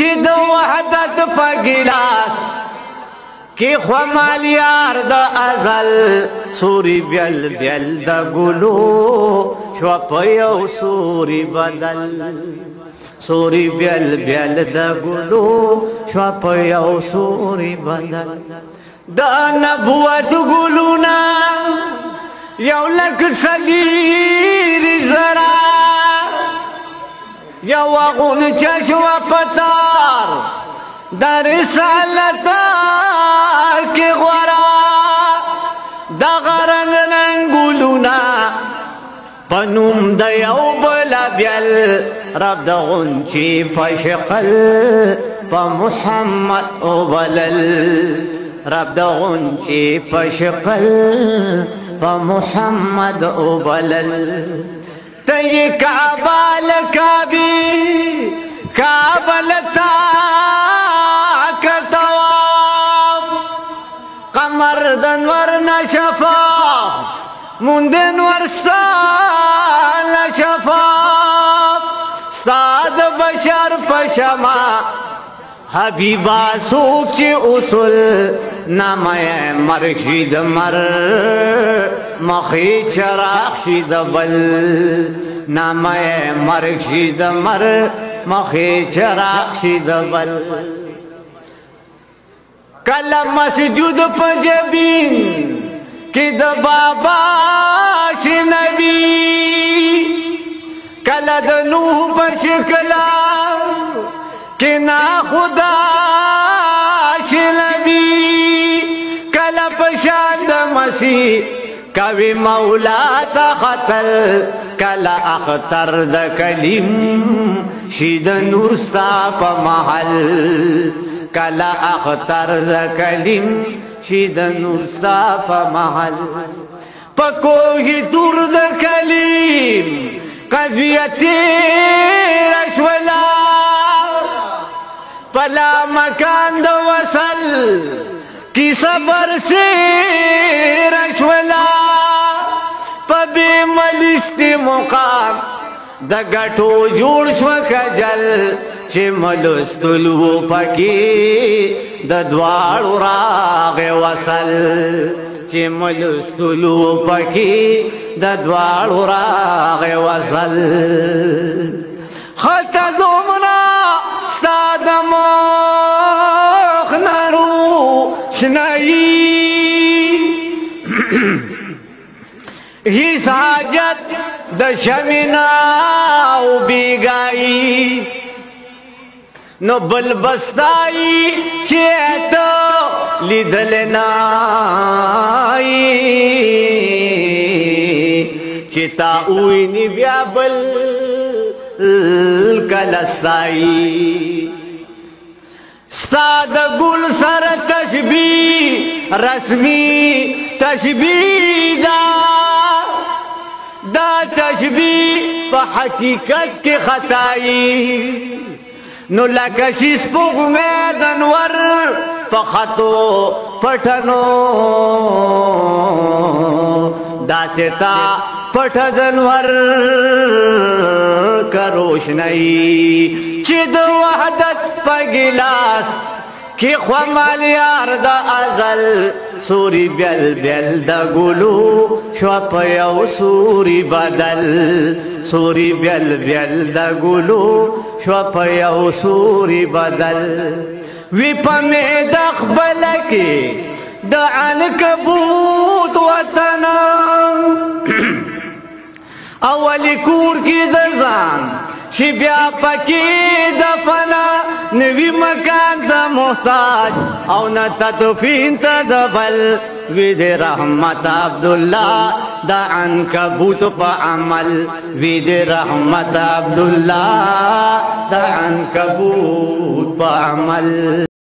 چې د وحدت په ګلاس کې خمال یار د ازل سوري بیل بیل د ګلو شو په یو سوري بدل سوري بیل بیل د ګلو شو په یو سوري بدل د نبوت ګلونا یو لک سلیری زرا یو غون چشو پتار در رسالتا کی غورا دا غرنگ ننگولونا پنوم دا یو بلا بیل رب دا غنچی پشقل پا محمد اوبلل رب دا غنچی پشقل پا محمد اوبلل تی کعبہ لکابی کعبہ لتا کتواب قمر دنور نشفاف مندن ورستان شفاف استاد بشر پشما حبیبا سوک چی اصول نامه مرگ شید مر مخی چراغ شید بل نامه مرگ شید مر مخی چراغ شید بل کل مسجد پا جبین کی د بابا شی نبی کل د نوح پا شکلا کی نا خدا شی نبی کل پشان د مسیح کوي مولا تا خطل کلا اختر د کلیم شید نور ستا په محل کلا اختر د کلیم شید نور ستا په محل پکوهی دور د کلیم قضیتی رشولا پلا مکان د وصل کی صبر سے رشولا پبی ملشتی مقام د گٹو جوڑ شو کجل چه ملستلو پکی د دوارو راغ وصل چه ملستلو پکی د دوارو راغ وصل خلط دومنا ستاد موخ نرو شنائی هیس حاجت د شمینا او بیگائی نو بل بستائی چیتا لیدل نائی چیتا اوینی بیا بل کلستائی ستا د گل سر تشبیح رسمی تشبیح دا تشبیح پا حقیقت کی خطائی نو لکشی سپوغ میدنور پا خطو پٹھنو دا ستا پٹھدنور کروشنئی چی دا وحدت پا گلاس کی خمال یار دا ازل سوری بیل بیل دا گلو شو پا یو سوری بدل سوری بیل بیل دا گلو شو پا یو سوری بدل وی پا میدخ بلکی دا عنکبوت وطنا اولی کور کی درزان شی بیا پکی دفنا نوی مکان تا محتاج او نتطفین تا دبل وید رحمت عبداللہ دا عنکبوت پا عمل وید رحمت عبداللہ دا عنکبوت پا عمل